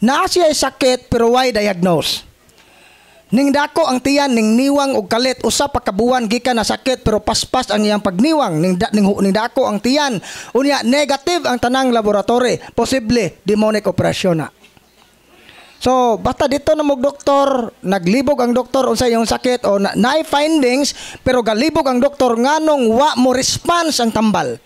Naa siya sakit pero why diagnose? Ning dako ang tiyan ning niwang og kalit usa pa ka buwan gikan na sakit pero paspas ang iyang pagniwang ning dako ang tiyan unya negative ang tanang laboratory posible demonic operasyon na. So basta dito na mog doktor naglibog ang doktor unsa iyong sakit o naay findings pero galibog ang doktor nganong wa mo response ang tambal.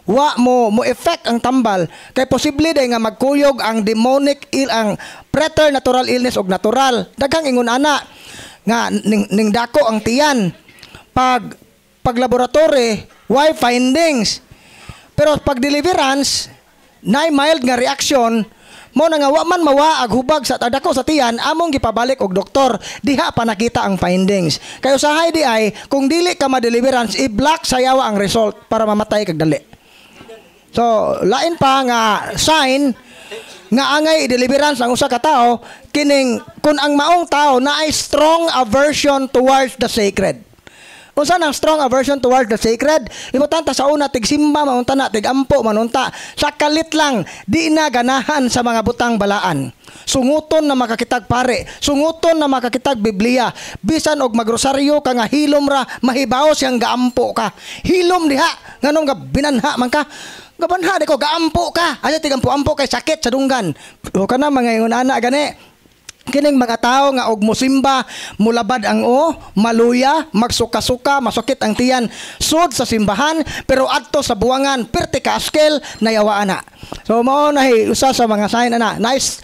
Wa mo effect ang tambal kay posible day nga magkuyog ang demonic ang preternatural illness og natural daghang ingon ana nga ning dako ang tiyan pag laboratory why findings pero pag deliverance nay mild nga reaction mo na nga wa man mawa ag hubag sa dako sa tiyan among gipabalik og doktor diha pa nakita ang findings kay usahay di ay kung dili ka ma-deliverance i-block sayawa ang result para mamatay kag dali. So, lain pa nga sign nga angay deliverance ang usa ka tawo kining kun ang maong tawo na ay strong aversion towards the sacred. Unsa nang strong aversion towards the sacred? Importante sa una tigsimba maunta na tigampo manunta. Sa kalit lang di na ganahan sa mga butang balaan. Sunguton na makakitag pare, sunguton na makakitag Biblia. Bisan og magrosaryo ka nga hilom ra mahibaw siyang gaampo ka. Hilom diha nganong ga binanha man ka. Gabanha di ko gaampo ka. Asa tigampo-ampo kay sakit sa dunggan. O kana mga ingon ana gani. Kining mga tao nga og musimba, mulabad ang maluya, magsuka-suka, masakit ang tiyan, sud sa simbahan, pero adto sa buwangan, perti ka askel, nayawaan na. So mao na usa sa mga sign ana. Nice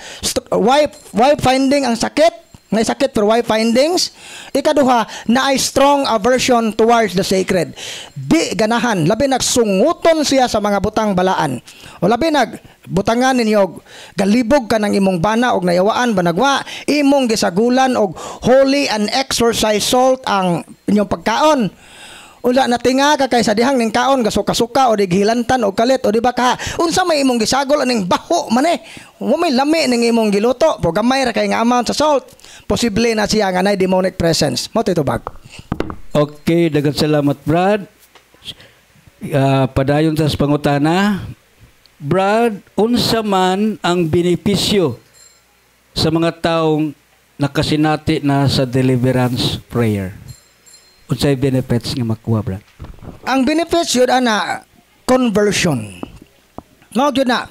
why finding ang sakit? May sakit pero why findings? Ikaduha, na ay strong aversion towards the sacred. Di ganahan, labi nagsunguton siya sa mga butang balaan. O labi butangan ninyo galibog ka ng imong bana og nayawaan banagwa imong gisagulan og holy and exorcise salt ang inyong pagkaon. Ula natinga ka kay sa dihang ning kaon gasuka-suka o dighilantan o kalit o di ba ka unsa may imong gisagol aning baho man mo may lami ning imong giluto po gamay ra kay nga amount sa salt posible na siya nga nay demonic presence mo titubag. Okay, daghang salamat Brad. Padayon sa pangutana Brad, unsa man ang benepisyo sa mga taong nakasinati na sa deliverance prayer? Unsay benefits nga makuha, Brad? Ang benefits yun ana conversion. No, yun na.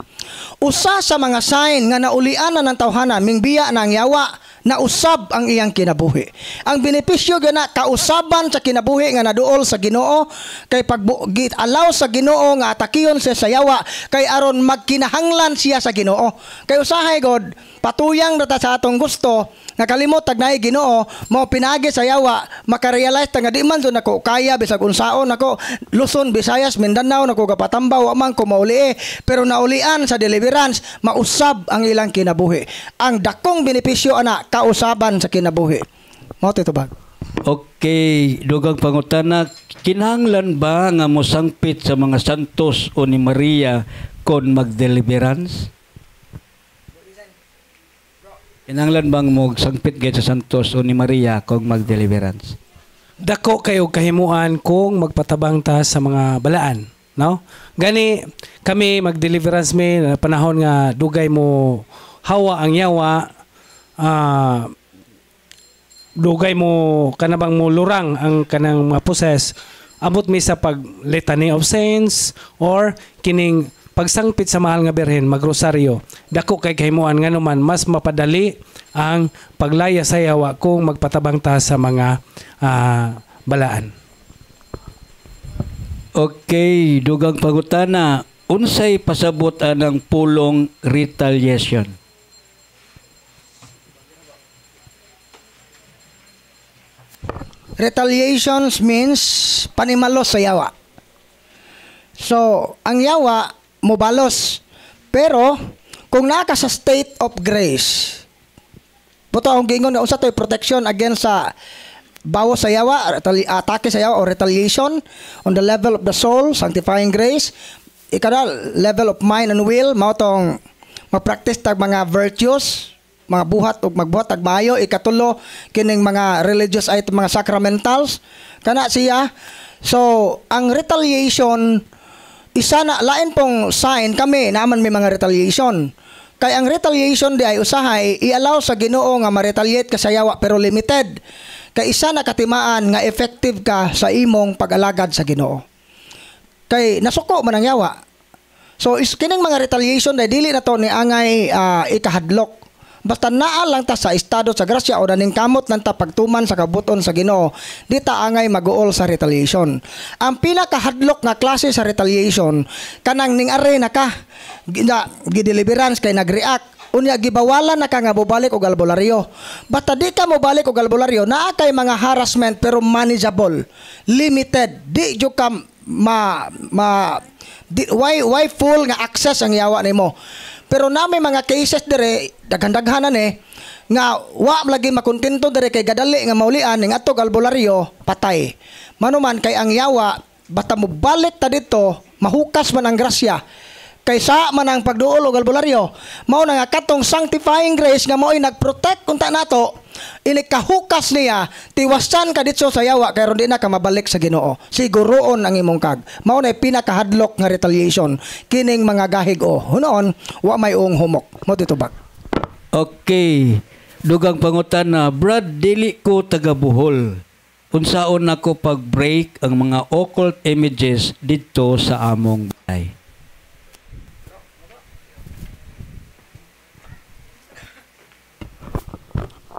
Usa sa mga sign nga naulian na ng tawhana mingbiya na ang yawa na usab ang iyang kinabuhi. Ang benepisyo gana kausaban sa kinabuhi nga naduol sa Ginoo kay paggit allow sa Ginoo nga atakiyon siya sa yawa kay aron magkinahanglan siya sa Ginoo. Kay usahay god patuyang data sa atong gusto nga kalimot tagnay Ginoo mo pinagi sa yawa makarealize ta nga di man so nako kaya bisag unsaon nako Luzon, Visayas, Mindanao nako gapatambaw wa man ko mauli pero naulian sa deliverance mausab ang ilang kinabuhi. Ang dakong benepisyo ana kausaban sa kinabuhi. Mao titubag. Okay, dugang pangutana, kinahanglan ba nga mosangpit sa mga santos o ni Maria kon mag-deliverance? Kinahanglan bang mo sangpit gayud sa santos o ni Maria kung mag-deliverance? Dako kayo kahimuan kung magpatabang ta sa mga balaan, no? Gani kami mag-deliverance mi na panahon nga dugay mo hawa ang yawa, dugay mo kanabang mo lurang ang kanang mga possess, abot mi sa pag litany of saints or kining pagsangpit sa mahal nga birhen magrosaryo. Dako kay kahimuan nga naman mas mapadali ang paglaya sa yawa kung magpatabang ta sa mga balaan. Okay, dugang pangutana, unsay pasabot anang pulong retaliation? Retaliations means panimalos sa yawa. So, ang yawa mobalos. Pero kung naka sa state of grace, buto ang gingon na usa toy protection against sa bawo sa yawa, atake sa yawa o retaliation on the level of the soul, sanctifying grace. Ikada level of mind and will, mao tong mag-practice tag mga virtues, mga buhat o magbuhat tag maayo. Ikatulo kining mga religious ay mga sacramentals kana siya. So ang retaliation isa na lain pong sign kami naman may mga retaliation. Kay ang retaliation di ay usahay i-allow sa Ginoo nga ma-retaliate ka sa yawa pero limited. Kay isa na katimaan nga effective ka sa imong pag-alagad sa Ginoo. Kay nasuko man ang yawa. So kining mga retaliation dahil dili na to ni angay ikahadlok. Basta naa lang ta sa estado sa grasya o naning kamot lang ta pagtuman sa kabuton sa Ginoo, di ta angay mag-uol sa retaliation. Ang pinakahadlok nga klase sa retaliation kanang ning are na ka gideliverance kay nagreact unya gibawalan na ka nga mobalik og albularyo. Basta di ka mobalik og albularyo, naa kay mga harassment pero manageable, limited. Di jud ka why full nga access ang yawa nimo. Pero na may mga cases dire daghan-daghanan nga wa lagi makontento dire kay gadali nga maulian ning atog albularyo patay. Manuman kay ang yawa basta mo balik ta dito mahukas man ang grasya. Kaysa man ang pagduol og albularyo, mao na nga katong sanctifying grace nga mao'y nagprotect kunta nato, ini kahukas niya, tiwasan ka dito sa yawa kay ron di na ka mabalik sa Ginoo. Siguroon ang imong kag. Mao na pinakahadlok nga retaliation kining mga gahig hunon wa may ung humok. Mo titubag. Okay. Dugang pangutan na, Brad, dili ko taga Bohol. Unsaon nako pag-break ang mga occult images dito sa among bahay?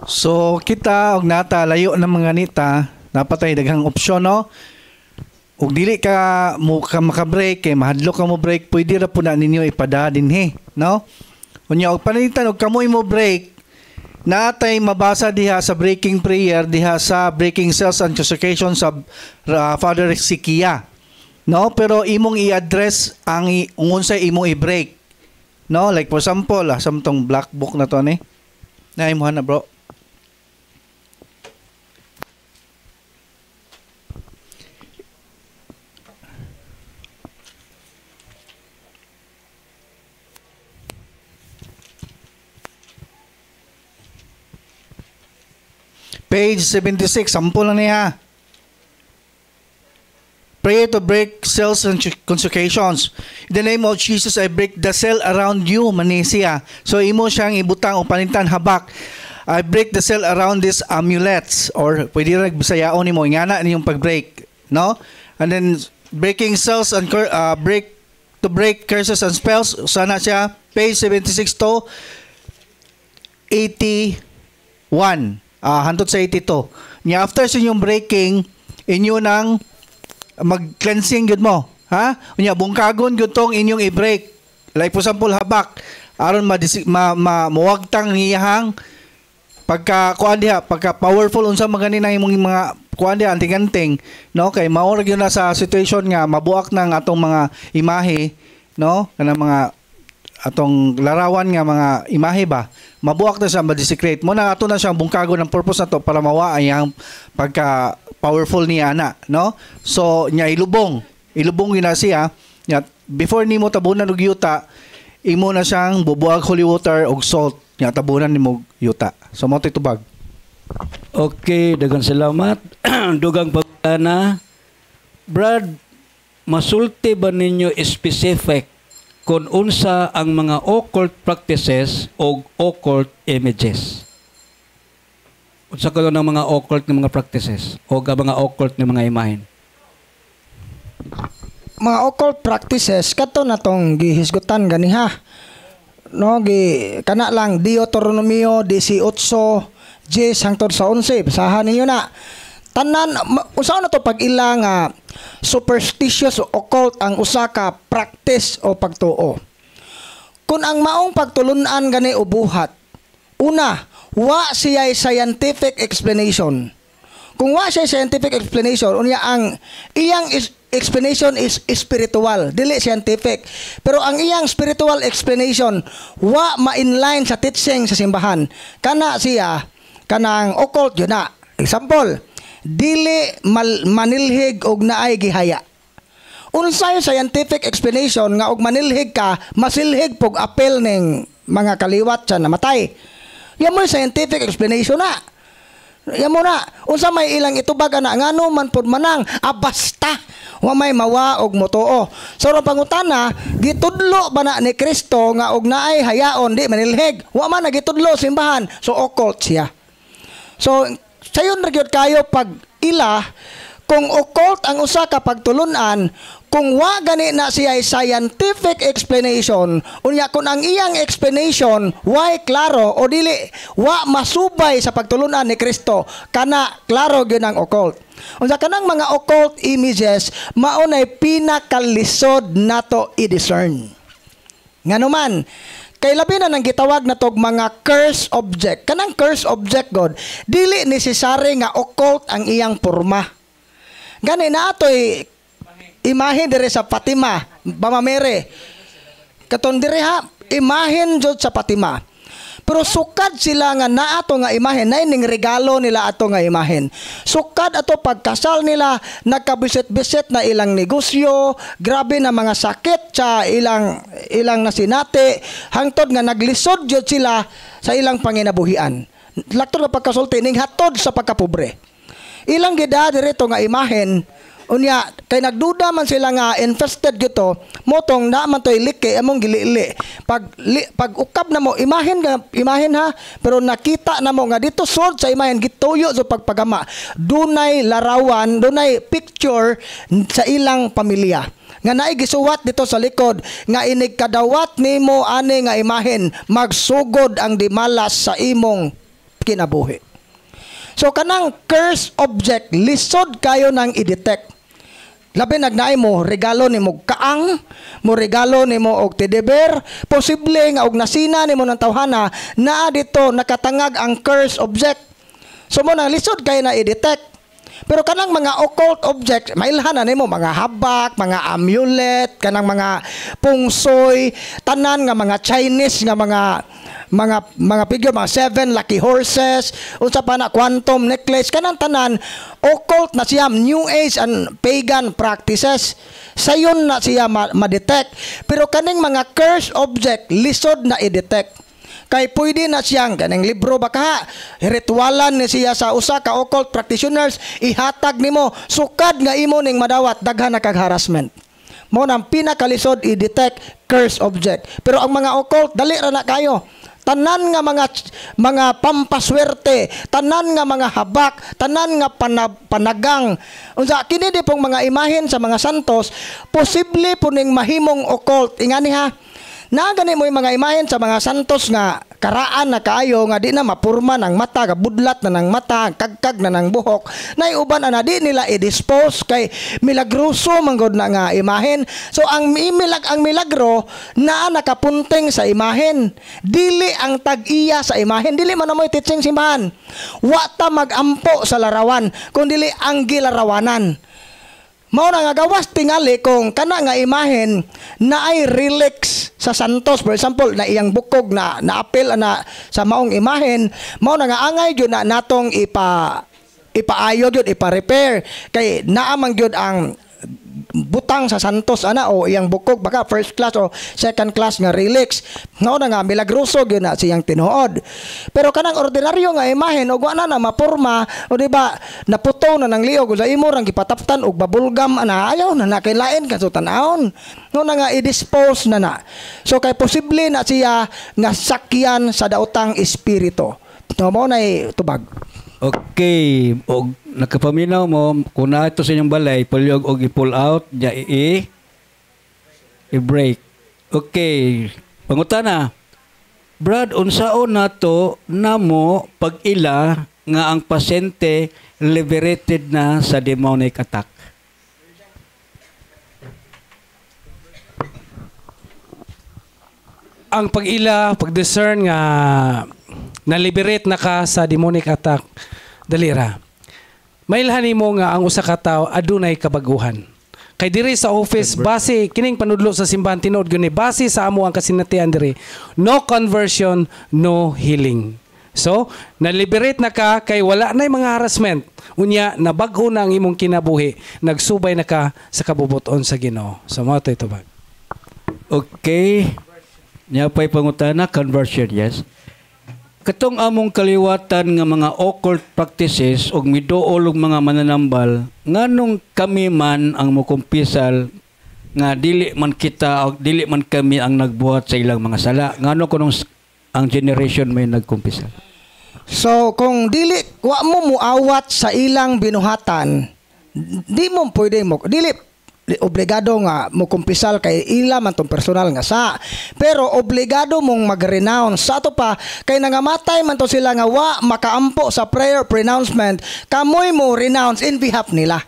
So kita og nata layo ng mga nita, napatay daghang opsyon no. Ug dili ka mo ka maka-break kay mahadlok ka mo break, pwede ra po na ninyo ipada dinhi, no? Unya og panitan og kamoy mo break, natay mabasa diha sa breaking prayer diha sa breaking cells and consecration sa Father Sikia. No, pero imong i-address ang unsay imong i-break. No, like for example, samtong black book na to ni. Na imo na bro. Page 76, sample lang niya. Pray to break cells and consecrations. In the name of Jesus, I break the cell around you, Manesia. So, imo siyang ibutang o panintan habak. I break the cell around these amulets. Or, pwede rin bisayaon ni mo. Ingana niyong pag-break. No? And then, breaking cells and break curses and spells. Sana siya, page 76 to 81. Hantod sa 82. Nya after sa inyong breaking, inyo nang mag-cleansing yun mo. Ha? Unya, bungkagon yun tong inyong i-break. Like for example, habak. Aron mawagtang niyahang pagka-kuan diha, pagka-powerful unsa maganin ang imong mga kuan diha, anting-anting. No? Kay maorag yun na sa situation nga, mabuak ng atong mga imahe. No? Kanang mga atong larawan nga mga imahe ba, mabuak na siya, ma-desecrate mo na ato na siyang bungkago ng purpose na to para mawa ang pagka powerful niya na, no? So nya ilubong yun na siya nya, before nimo tabunan og yuta, imo na siyang bubuag holy water og salt nya tabunan nimo yuta. So mo titubag. Okay, daghang salamat. Dugang pagana, Brad, masulti ba ninyo specific kung unsa ang mga occult practices o occult images? Unsa kayo ng mga occult ng mga practices o mga occult ng mga imahen? Mga occult practices kato na tong gihisgutan ganiha. No, kana lang Deuteronomio 18:10 hangtod sa 11. Basahan ninyo na. Tanan usaon na to pag ilang superstitious o occult ang usa ka practice o pagtuo. Kung ang maong pagtulunan gani o buhat, una, wa siya scientific explanation. Kung wa siya scientific explanation, unya ang iyang explanation is spiritual, dili scientific. Pero ang iyang spiritual explanation wa ma-inline sa teaching sa simbahan. Kana siya kanang occult yun na. Example, dili manilhig og naay gihaya. Unsay scientific explanation nga og manilhig ka, masilhig pog apel ning mga kaliwat sa namatay. Yan mo scientific explanation na. Yan mo na, unsa may ilang itubag ana ngano man pud manang basta wa may mawa og motoo. So ro pangutana, gitudlo ba na ni Kristo nga og naay hayaon di manilhig? Wa man nagitudlo simbahan. So occult siya. So sayon ra gyud kayo pag ila kung occult ang usa ka pagtulunan, kung wa gani na siya ay scientific explanation, unya kung ang iyang explanation why klaro o dili wa masubay sa pagtulunan ni Kristo, kana klaro gyud ang occult. Unsa kanang mga occult images mao nay pinakalisod nato i-discern. Nganuman, kay labi na nang gitawag na tog mga curse object. Kanang curse object god, dili necessary nga occult ang iyang porma. Gani na ato'y imahin dire sa Fatima, Bamamere. Katon dire ha, imahin jud sa Fatima. Pero sukad sila nga naato nga imahin, na ning regalo nila ato nga imahin. Sukad ato pagkasal nila, nagkabisit-bisit na ilang negosyo, grabe na mga sakit sa ilang nasinati, hangtod nga naglisod jud sila sa ilang panginabuhian. Laktod na pagkasulti, ning hatod sa pagkapobre. Ilang gida dirito nga imahen, unya kay nagduda man sila nga infested gito, motong na man toy liki among gilili. Pag ukab na mo imahen ha, pero nakita na mo nga dito sod sa imahen gituyo so pagpagama. Dunay larawan, dunay picture sa ilang pamilya. Nga naay gisuwat dito sa likod nga inig kadawat nimo ani nga imahen, magsugod ang dimalas sa imong kinabuhi. So kanang curse object lisod kayo nang i-detect. Labi nagnaay mo regalo nimo kaang, mo regalo nimo og teddy-bear, posible nga og nasina nimo ng tawhana naa dito nakatangag ang curse object. So mo nang lisod kayo na i-detect. Pero kanang mga occult object, mailhan na nimo mga habak, mga amulet, kanang mga pungsoy, tanan nga mga Chinese nga mga figure, mga 7 lucky horses, unsa pa na quantum necklace, kanang tanan occult na siya, new age and pagan practices. Sayon na siya ma-detect. Pero kaning mga cursed object lisod na i-detect. Kay pwede na siyang kanang libro baka ritualan ni siya sa usa ka occult practitioners, ihatag nimo sukad nga imo ning madawat daghan na kag harassment. Mo nang pinakalisod i-detect cursed object. Pero ang mga occult dali ra na kayo. Tanan nga mga pampaswerte, tanan nga mga habak, tanan nga panagang. Unsa kini di pong mga imahen sa mga santos, posible po ning mahimong occult. Ingani ha. Nagani mo yung mga imahen sa mga santos nga karaan na kaayo nga di na mapurma ng mata, kabudlat na ng mata, kagkag na ng buhok, na iuban na di nila i-dispose kay milagroso manggod na nga imahen. So ang milagro na nakapunting sa imahen, dili ang tag-iya sa imahen, dili man mo teaching simbahan. Wa ta magampo sa larawan, kundi ang gilarawanan. Mao na nga gawas tingali kung kana nga imahen na ay relics sa santos, for example na iyang bukog na naapil na sa maong imahen, mao na nga angay gyud na natong ipaayo gyud, ipa-repair kay naamang gyud ang butang sa santos ana o iyang bukog baka first class o second class nga relics. Mao na nga milagroso gyud na siyang tinuod. Pero kanang ordinaryo nga imahen og wa na mapurma o di ba naputo na ng liog sa imo rang gipataptan og babulgam ana ayaw na kay lain ka so tan-awon. No na nga i-dispose na. So kay posible na siya nga sakyan sa daotang espiritu. No mo na tubag. Okay, og nakapaminaw mo kung na ito sa inyong balay, palyog og i-pull out, diya i-break. Okay, pangutana. Brad, unsaon nato namo pag-ila nga ang pasyente liberated na sa demonic attack? Ang pag-ila, pag-discern nga na-liberate na ka sa demonic attack, dalira. Mailhan mo nga ang usa ka tawo adunay kabaguhan. Kay diri sa office, base, kining panudlo sa simbahan, tinuod gani, base sa amo ang kasinatian diri, no conversion, no healing. So, na-liberate na ka, kay wala na mga harassment. Unya, nabag-o na ang imong kinabuhi, nagsubay na ka sa kabubuton sa Ginoo. So, mo ito ba? Okay. Nya pa'y pangutana, conversion, yes. katong among kaliwatan nga mga occult practices ug miduol og mga mananambal nganong kami man ang mukumpisal nga dili man kita o dili man kami ang nagbuhat sa ilang mga sala ngano kunong ang generation may nagkumpisal. So kung dili wa mo muawat sa ilang binuhatan, di mo pwede mo dili obligado nga mo kumpisal kay ila man tong personal nga sa, pero obligado mong mag-renounce sa ato pa kay nangamatay man to sila nga wa makaampo sa prayer pronouncement, kamoy mo renounce in behalf nila.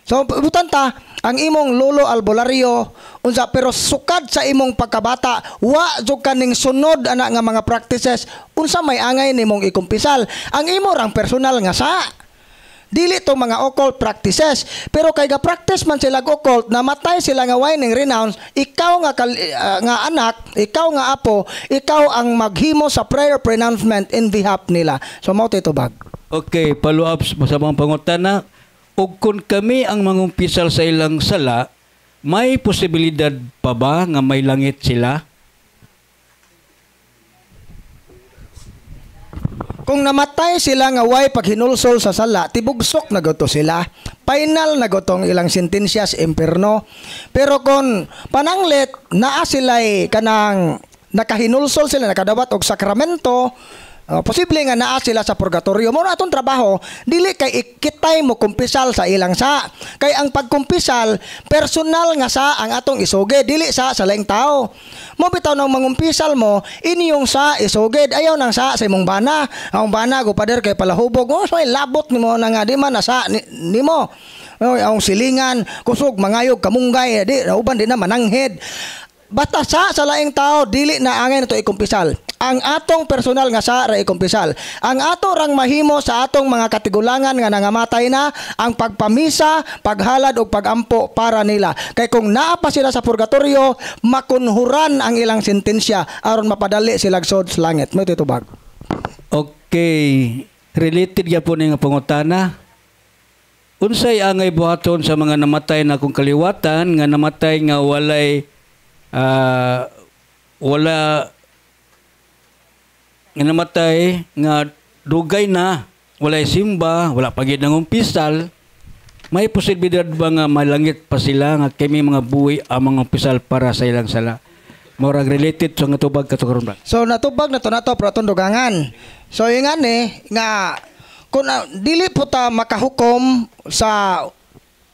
So butanta ang imong lolo albularyo unsa pero sukad sa imong pagkabata wa jud kaning sunod ana nga mga practices unsa may angay nimong ikumpisal ang imo rang personal nga sa. Dili to mga occult practices, pero kay ga-practice man sila occult, namatay sila nga way ning renounce, ikaw nga nga anak, ikaw nga apo, ikaw ang maghimo sa prayer pronouncement in behalf nila. So mao tay tubag. Okay, follow up sa mga pangutana. Ug kung kami ang mangumpisal sa ilang sala, may posibilidad pa ba nga may langit sila? Kung namatay sila nga way paghinulsol sa sala, tibugsok na goto sila. Final na gotong ilang sentensya sa impierno. Pero kung pananglit, naa sila'y kanang nakahinulsol sila, nakadawat og sakramento, posible nga naa sila sa purgatorio. Muna atong trabaho, dili kay ikitay mo kumpisal sa ilang sa. Kay ang pagkumpisal, personal nga sa ang atong isuge, dili sa laing tao. Mo bitaw nang mangumpisal mo, inyong sa isugid, ayaw nang sa imong bana. Ang bana, gupader kay palahubog, so ay labot nimo na nga, di man nasa nimo. Ang silingan, kusog, mangayog, kamunggay, di, uban di na mananghid. Basta sa laing tao, dili na angay na ito ikumpisal. Ang atong personal nga sa ra ikumpisal. Ang ato rang mahimo sa atong mga katigulangan nga nangamatay na, ang pagpamisa, paghalad o pagampo para nila. Kay kung naa pa sila sa purgatorio, makunhuran ang ilang sentensya aron mapadali sila sod sa langit. Mo titubag. Okay, related ya po nga pangutana. Unsay angay buhaton sa mga namatay na kung kaliwatan nga namatay nga walay wala nga namatay nga dugay na walay simba wala pagid nang umpisal, may posibilidad ba nga malangit pa sila nga kay may mga buhi ang mga umpisal para sa ilang sala? Murag related sa nga tubag katukaron ba? So natubag na to pero atong dugangan. So ingani nga kung dili po ta makahukom sa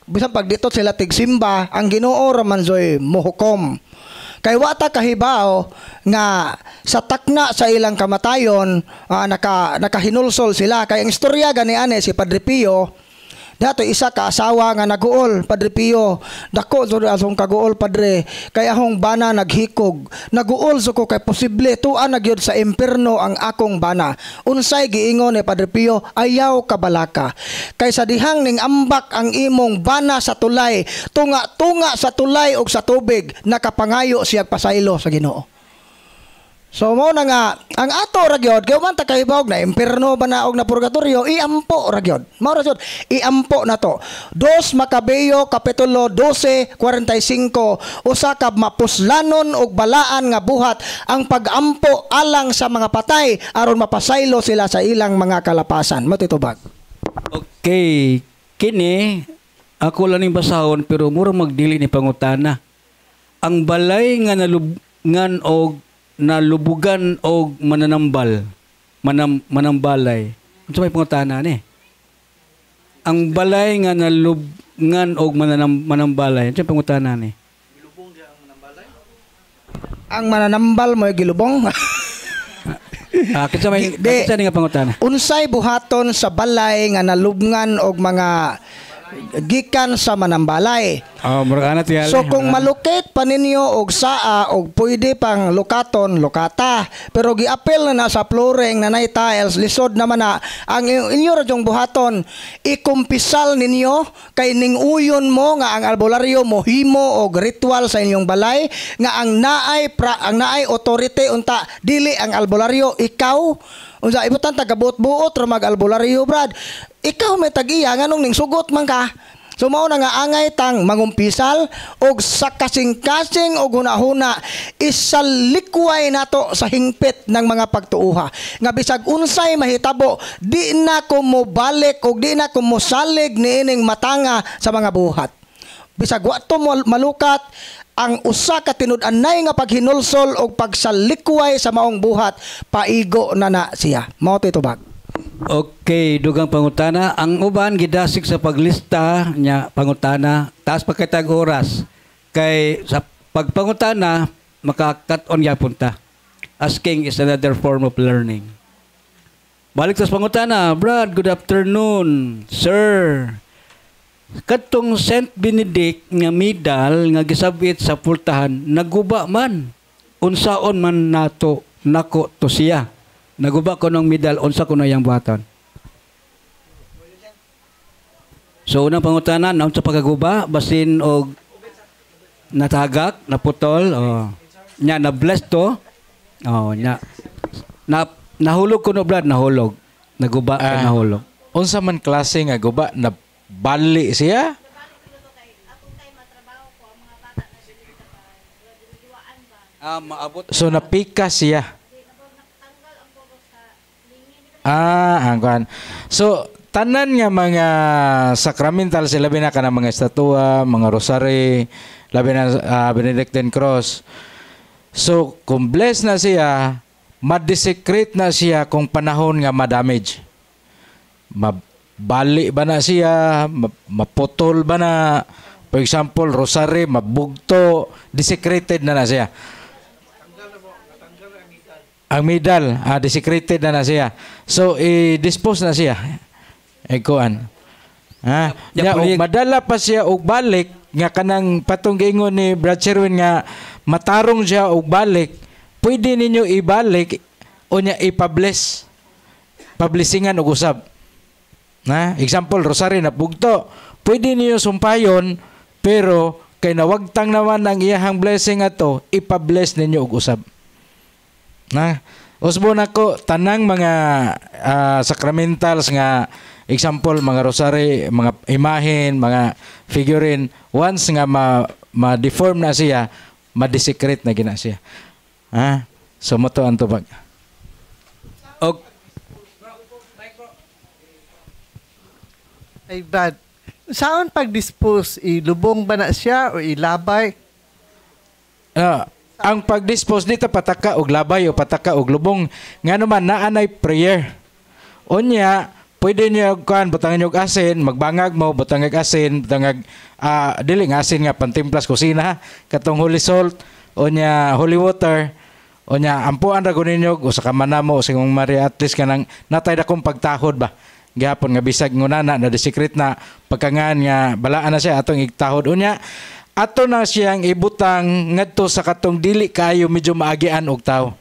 bisan pag dito sila tigsimba, ang Ginoo ra man joy mohukom. Kay wata kahibaw nga sa takna sa ilang kamatayon nakahinulsol sila. Kay ang istorya ganiane si Padre Pio, dato isa ka asawa nga naguol, Padre Pio, dako jud asong kaguol padre, kay ahong bana naghikog. Naguol so ko kay posible tuan na gyud sa impierno ang akong bana. Unsay giingon ni Padre Pio, ayaw kabalaka. Kay sa dihang ning ambak ang imong bana sa tulay, tunga sa tulay ug sa tubig, nakapangayo siya pasaylo sa Ginoo. So mo na nga ang ato ra gyud kay man ta kahibawog na impierno ba na og na purgatorio, iampo ra gyud. Mao ra gyud iampo na to. 2 Macabeo kapitulo 12:45, usa ka mapuslanon og balaan nga buhat ang pag-ampo alang sa mga patay aron mapasaylo sila sa ilang mga kalapasan. Matitubag. Okay, kini ako lang ning basahon pero mura magdili ni pangutana. Ang balay nga nalubngan og nalubugan og mananambal, manambalay. Unsa may pangutana ni? Ang balay nga nalubngan og manambalay. Unsa may pangutana ni? Gilubong diha ang manambalay? Ang mananambal mo gilubong. Kinsa may kinsa nga pangutana? Unsay buhaton sa balay nga nalubngan og mga gikan sa manambalay. So kung malukit pa ninyo og saa og pwede pang lukaton, lukata. Pero giapil na sa flooring na nay tiles, lisod naman na ang inyo radyong buhaton, ikumpisal ninyo kay ning uyon mo nga ang albularyo mo himo og ritual sa inyong balay nga ang naay authority unta dili ang albularyo, ikaw. Unsa ibutan taga buot-buot ra mag albularyo, brad. Ikaw may tag-iya nganong ning sugot man ka. So mao na nga angay tang mangumpisal og sa kasing-kasing og hunahuna isalikway nato sa hingpit ng mga pagtuuha. Nga bisag unsay mahitabo, di na ko mo balik og di na ko mo salig niining matanga sa mga buhat. Bisag wa to malukat ang usa ka tinud-anay nga paghinulsol og pagsalikway sa maong buhat, paigo na siya. Mao to itubag. Okay, dugang pangutana. Ang uban gidasig sa paglista nya pangutana, taas pa kay tag oras. Kay sa pagpangutana maka-cut-on gyapon ta. Asking is another form of learning. Balik sa pangutana, Brad, good afternoon, sir. Katong Saint Benedict nga medal nga gisabit sa pultahan naguba man. Unsaon man nato nako to siya. Naguba ko ng medal, unsa ko na yung buhaton. So, unang pangutanan, naon sa pagkaguba, basin o natagak, naputol, nya, na-bless to, nya, nahulog ko no, Brad, nahulog. Naguba, nahulog. Unsa man klase nga guba, na bali siya? Maabot. So, napika siya. Angkan. So, tanan nga mga sacramental sila labi na ka mga estatua, mga rosary, labi na Benedictine cross. So, kung bless na siya, ma-desecrate na siya kung panahon nga ma-damage. Mabali ba na siya, maputol ba na, for example, rosary, mabugto, desecrated na siya. Ang medal, desecrated na siya. So, i-dispose na siya. Kuan. Madala pa siya og balik, nga kanang patong giingon ni Brad Sherwin nga matarong siya og balik, pwede ninyo ibalik o niya ipabless. Publishingan og usab. Example, rosary na bugto. Pwede ninyo sumpayon, pero kay nawagtang naman ang iyahang blessing ato, ipabless ninyo og usab. Usbo na ko tanang mga sacramentals nga example mga rosary, mga imahen, mga figurine, once nga ma-deform na siya, ma-desecrate na gina siya. So mo to ang tubag. Ay Brad, saan pag-dispose? Ilubong ba na siya o ilabay? Ang pag-dispose dito pataka og labay o pataka og lubong nga naman naanay prayer. Unya, pwede niyo kuan butangan niyo og asin, magbangag mo butangag asin, butangag dili nga asin nga pantimplas kusina, katong holy salt, unya holy water, unya ampuan ra gud ninyo usa ka manamo sa imong Maria, at least kanang natay dakong pagtahod ba. Gihapon nga bisag ngunana na secret na pagkangan nga balaan na siya atong igtahod. Unya ato na siyang ibutang ngadto sa katong dili kayo medyo maagian og tao.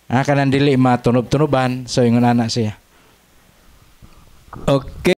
Kanang dili matunob-tunoban, so ingon ana siya. Okay.